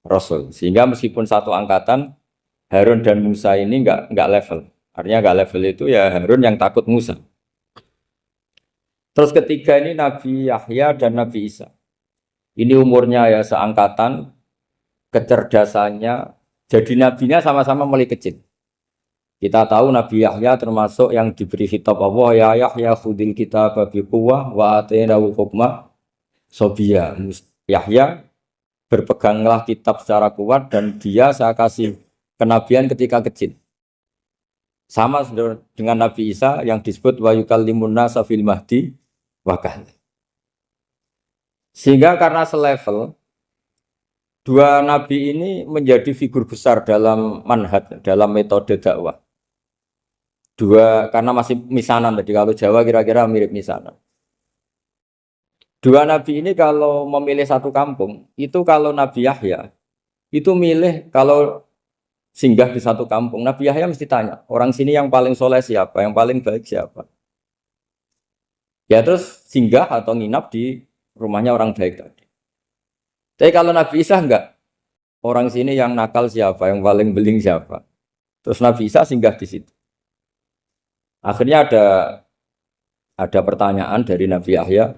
Speaker 1: Rasul. Sehingga meskipun satu angkatan, Harun dan Musa ini enggak level. Artinya enggak level itu ya Harun yang takut Musa. Terus ketiga ini Nabi Yahya dan Nabi Isa. Ini umurnya ya seangkatan, kecerdasannya, jadi nabinya sama-sama mulai kecil. Kita tahu Nabi Yahya termasuk yang diberi khitab Allah, ya Yahya khudil kitab biquwwah wa atainahu hukma sobiyya. Yahya berpeganglah kitab secara kuat dan dia saya kasih kenabian ketika kecil. Sama dengan Nabi Isa yang disebut wa yukallimun nasa fil mahdi wa kahla. Sehingga karena selevel dua nabi ini menjadi figur besar dalam manhaj, dalam metode dakwah. Dua karena masih misanan tadi, kalau Jawa kira-kira mirip misanan. Dua nabi ini kalau memilih satu kampung, itu kalau Nabi Yahya itu milih kalau singgah di satu kampung, Nabi Yahya mesti tanya, orang sini yang paling soleh siapa, yang paling baik siapa. Ya terus singgah atau nginap di rumahnya orang baik tadi. Tapi kalau Nabi Isa enggak, orang sini yang nakal siapa, yang paling beling siapa. Terus Nabi Isa singgah di situ. Akhirnya ada pertanyaan dari Nabi Yahya,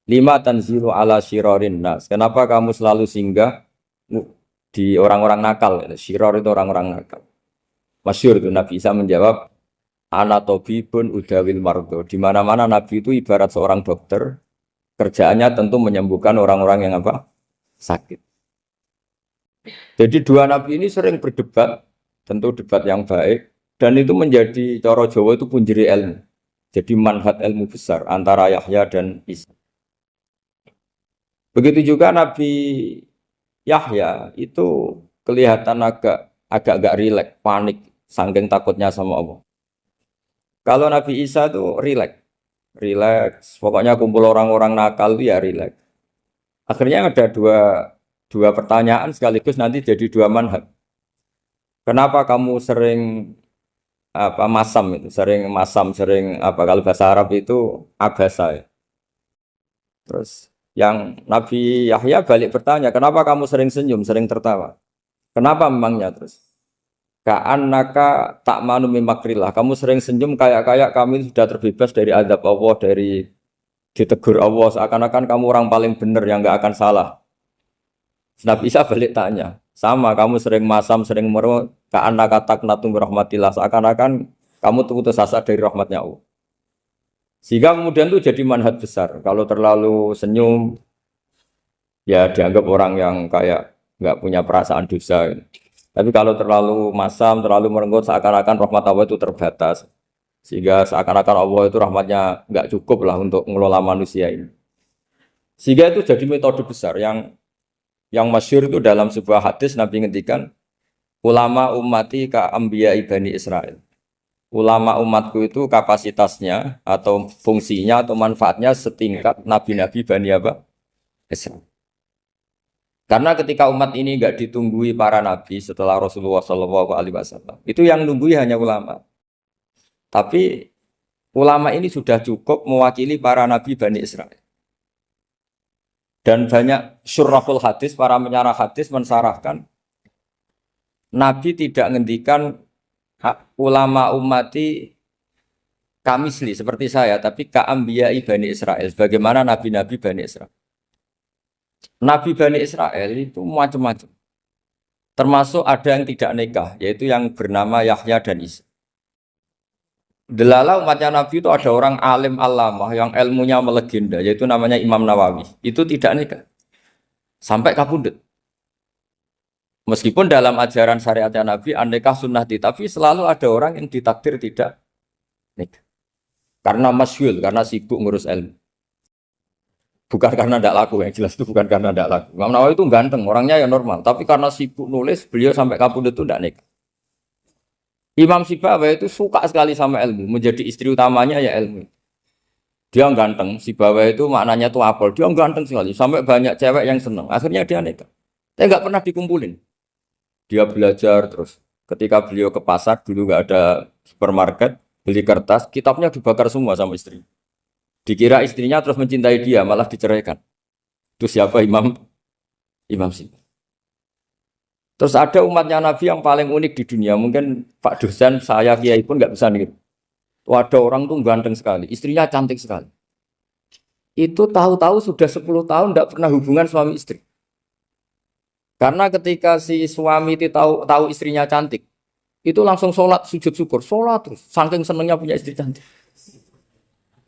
Speaker 1: lima tanzilu ala syirarin nas. Kenapa kamu selalu singgah di orang-orang nakal? Syiror itu orang-orang nakal. Masyhur itu Nabi Isa menjawab, ana tabibun udawil mardo. Di mana-mana Nabi itu ibarat seorang dokter, kerjaannya tentu menyembuhkan orang-orang yang apa? Sakit. Jadi dua nabi ini sering berdebat, tentu debat yang baik. Dan itu menjadi cara Jawa itu punjeri ilmu. Jadi manhaj ilmu besar antara Yahya dan Isa. Begitu juga Nabi Yahya itu kelihatan agak rileks, panik, saking takutnya sama Allah. Kalau Nabi Isa itu rileks. Pokoknya kumpul orang-orang nakal itu ya rileks. Akhirnya ada dua pertanyaan sekaligus nanti jadi dua manhaj. Kenapa kamu sering masam itu, sering kalau bahasa Arab itu abasa ya. Terus yang Nabi Yahya balik bertanya, kenapa kamu sering senyum, sering tertawa? Kenapa memangnya? Terus ka'annaka ta'manu min makrillah, kamu sering senyum kayak kami sudah terbebas dari azab Allah, dari ditegur Allah, seakan-akan kamu orang paling benar yang enggak akan salah. Nabi Isa balik tanya, sama kamu sering masam, sering meru, ka'annaka taqnatu min rahmatillah, seakan-akan kamu putus asa dari rahmatnya Allah. Sehingga kemudian itu jadi manhaj besar. Kalau terlalu senyum, ya dianggap orang yang kayak nggak punya perasaan dosa. Tapi kalau terlalu masam, terlalu merenggut, seakan-akan rahmat Allah itu terbatas. Sehingga seakan-akan Allah itu rahmatnya nggak cukup lah untuk mengelola manusia ini. Sehingga itu jadi metode besar yang masyhur itu dalam sebuah hadis Nabi ngendikan, ulama ummati ka anbiya Bani Israil. Ulama umatku itu kapasitasnya atau fungsinya atau manfaatnya setingkat nabi-nabi Bani Israil. Karena ketika umat ini enggak ditunggui para nabi setelah Rasulullah SAW, itu yang nunggui hanya ulama. Tapi ulama ini sudah cukup mewakili para nabi Bani Israil. Dan banyak syurahul hadis, para menyarah hadis mensarahkan Nabi tidak ngendikan ulama ummati kamisli seperti saya, tapi ka'ambiyai Bani Israel, bagaimana nabi-nabi Bani Israel. Nabi Bani Israel itu macam-macam. Termasuk ada yang tidak nikah, yaitu yang bernama Yahya dan Isa. Delala umatnya Nabi itu ada orang alim alamah yang ilmunya melegenda, yaitu namanya Imam Nawawi. Itu tidak nikah. Sampai kabudut. Meskipun dalam ajaran syariatnya Nabi aneka sunnati, tapi selalu ada orang yang ditakdir tidak nikah. Karena masyhul, karena sibuk ngurus ilmu. Bukan karena tidak laku, yang jelas itu bukan karena tidak laku. Imam Nawawi itu ganteng, orangnya ya normal. Tapi karena sibuk nulis, beliau sampai kabudut itu tidak nikah. Imam Sibawayh itu suka sekali sama ilmu, menjadi istri utamanya ya ilmu. Dia ganteng, Sibawayh itu maknanya tuh apel. Dia ganteng sekali, sampai banyak cewek yang senang. Akhirnya dia nikah. Tapi nggak pernah dikumpulin. Dia belajar terus. Ketika beliau ke pasar, dulu nggak ada supermarket, beli kertas, kitabnya dibakar semua sama istri. Dikira istrinya terus mencintai dia, malah diceraikan. Itu siapa Imam Sibawayh. Terus ada umatnya Nabi yang paling unik di dunia. Mungkin Pak dosen, saya kiai pun nggak bisa nih. Ada orang tuh ganteng sekali, istrinya cantik sekali. Itu tahu-tahu sudah 10 tahun tidak pernah hubungan suami istri. Karena ketika si suami itu tahu istrinya cantik, itu langsung sholat sujud syukur, sholat terus. Saking senengnya punya istri cantik.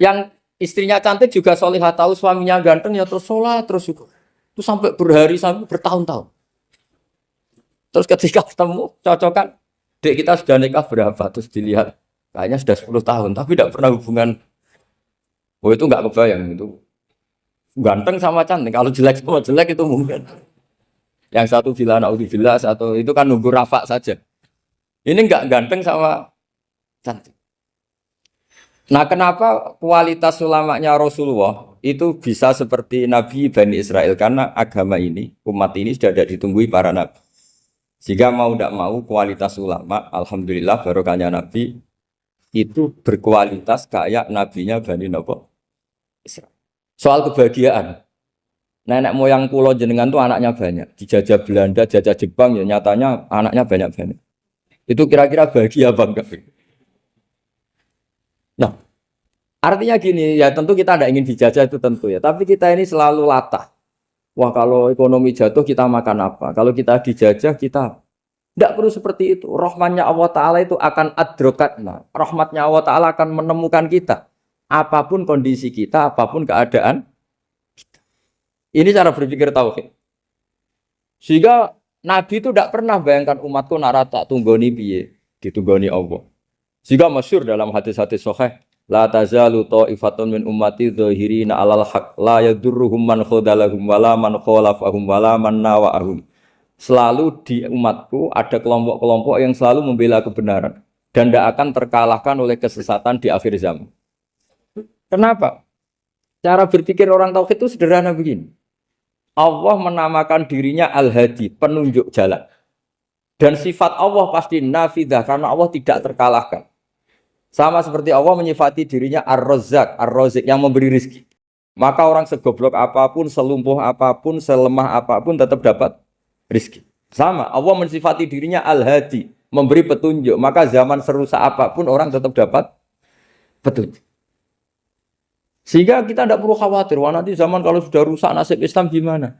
Speaker 1: Yang istrinya cantik juga solihah, tahu suaminya ganteng ya terus sholat terus syukur. Itu sampai berhari sampai bertahun-tahun. Terus ketika ketemu cocokan, dek kita sudah nikah berapa? Terus dilihat kayaknya sudah 10 tahun, tapi tidak pernah hubungan. Oh itu nggak kebayang itu. Ganteng sama cantik. Kalau jelek sama jelek itu mungkin. Yang satu bilang naudzubillah, satu itu kan nunggu rafa saja. Ini nggak ganteng sama cantik. Nah, kenapa kualitas ulamanya Rasulullah itu bisa seperti Nabi Bani Israel? Karena agama ini, umat ini sudah tidak ditunggui para nabi. Sehingga mau tidak mau kualitas ulama, alhamdulillah barokahnya Nabi itu berkualitas kayak nabinya Bani Israel. Soal kebahagiaan, nenek moyang pulau jenengan tuh anaknya banyak. Dijajah Belanda, jajah Jepang, ya nyatanya anaknya banyak-banyak. Itu kira-kira bahagia apa enggak? Nah, artinya gini, ya tentu kita tidak ingin dijajah itu tentu ya. Tapi kita ini selalu latah. Wah kalau ekonomi jatuh kita makan apa? Kalau kita dijajah kita tidak perlu seperti itu. Rahmatnya Allah Ta'ala itu akan adrokatna. Rahmatnya Allah Ta'ala akan menemukan kita. Apapun kondisi kita, apapun keadaan kita. Ini cara berpikir tauhid. Sehingga Nabi itu tidak pernah bayangkan umatku narata tunggoni piye, ditunggoni Allah. Sehingga masyhur dalam hadis-hadis sahih, la tazalu ta'ifatun min ummati dzahirina 'alal haq la yadurruhum man khadalahum wala man khalafahum wala man nawa'ahum. Selalu di umatku ada kelompok-kelompok yang selalu membela kebenaran dan tidak akan terkalahkan oleh kesesatan di akhir zaman. Kenapa? Cara berpikir orang tauhid itu sederhana begini. Allah menamakan dirinya Al-Hadi, penunjuk jalan. Dan sifat Allah pasti nafidah karena Allah tidak terkalahkan. Sama seperti Allah menyifati dirinya Ar-Razzaq, Ar-Razik yang memberi rezeki. Maka orang segoblok apapun, selumpuh apapun, selemah apapun tetap dapat rezeki. Sama, Allah mensifati dirinya Al-Hadi, memberi petunjuk. Maka zaman serusak apapun orang tetap dapat petunjuk. Sehingga kita tidak perlu khawatir, wah nanti zaman kalau sudah rusak nasib Islam gimana?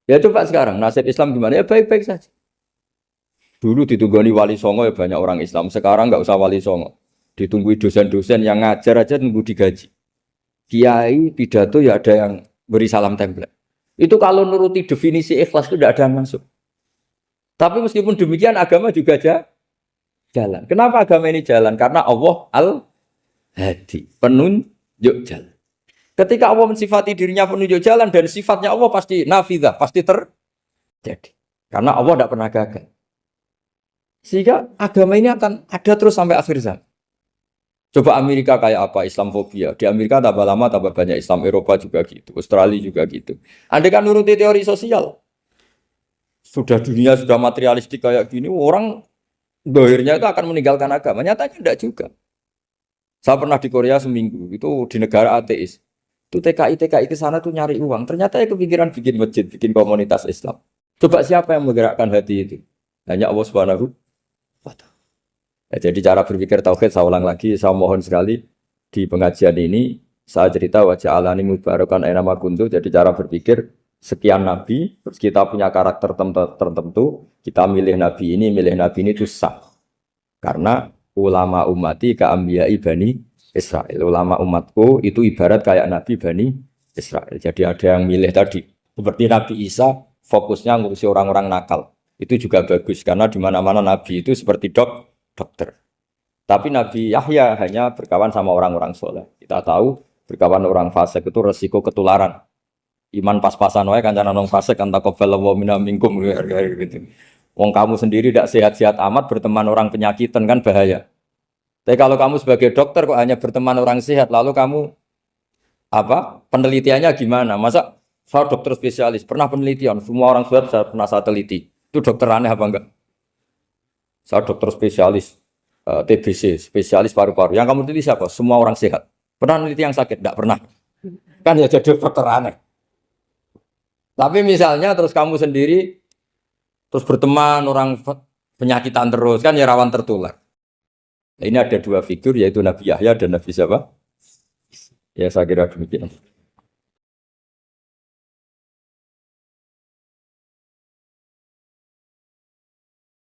Speaker 1: Ya coba sekarang nasib Islam gimana? Ya baik-baik saja. Dulu ditunggoni wali songo ya banyak orang Islam. Sekarang nggak usah wali songo. Ditunggu dosen-dosen yang ngajar aja nunggu digaji. Kiai pidato ya ada yang beri salam template. Itu kalau nuruti definisi ikhlas itu tidak ada yang masuk. Tapi meskipun demikian agama juga jalan. Kenapa agama ini jalan? Karena Allah Al-Hadi, penunjuk jalan. Ketika Allah mensifati dirinya penunjuk jalan dan sifatnya Allah pasti nafidah, pasti terjadi. Karena Allah tidak pernah gagal. Sehingga agama ini akan ada terus sampai akhir zaman. Coba Amerika kayak apa? Islamfobia. Di Amerika tambah lama tambah banyak Islam. Eropa juga gitu. Australia juga gitu. Andai kan nuruti teori sosial. Sudah dunia sudah materialistik kayak gini. Orang dohirnya itu akan meninggalkan agama. Nyatanya tidak juga. Saya pernah di Korea seminggu. Itu di negara ateis. Itu TKI ke sana tuh nyari uang. Ternyata ya kepikiran bikin masjid, bikin komunitas Islam. Coba siapa yang menggerakkan hati itu? Hanya Allah Subhanahu wa Ta'ala. Jadi cara berpikir tauhid saya ulang lagi, saya mohon sekali di pengajian ini saya cerita wajah alani mubarakan aina ma kuntu. Jadi cara berpikir sekian nabi, terus kita punya karakter tertentu, kita milih nabi ini itu sah. Karena ulama ummati ka ambiyai Bani Israel. Ulama umatku itu ibarat kayak nabi Bani Israel. Jadi ada yang milih tadi seperti Nabi Isa fokusnya ngurusi orang-orang nakal. Itu juga bagus karena di mana-mana Nabi itu seperti dokter. Tapi Nabi Yahya hanya berkawan sama orang-orang soleh. Kita tahu berkawan orang fasik itu resiko ketularan. Iman pas-pasan wae kancanan wong fasik kan taqabbalallahu minna minkum gitu. Wong kamu sendiri tidak sehat-sehat amat berteman orang penyakitan kan bahaya. Tapi kalau kamu sebagai dokter kok hanya berteman orang sehat, lalu kamu apa? Penelitiannya gimana? Masa saya dokter spesialis, pernah penelitian, semua orang sehat saya pernah saya teliti. Itu dokter aneh apa enggak? Saya dokter spesialis TBC, spesialis paru-paru. Yang kamu teliti siapa? Semua orang sehat. Pernah meneliti yang sakit? Enggak pernah. Kan ya jadi dokter aneh. Tapi misalnya terus kamu sendiri terus berteman orang penyakitan terus kan ya rawan tertular. Nah, ini ada dua figur yaitu Nabi Yahya dan Nabi siapa? Ya saya kira demikian.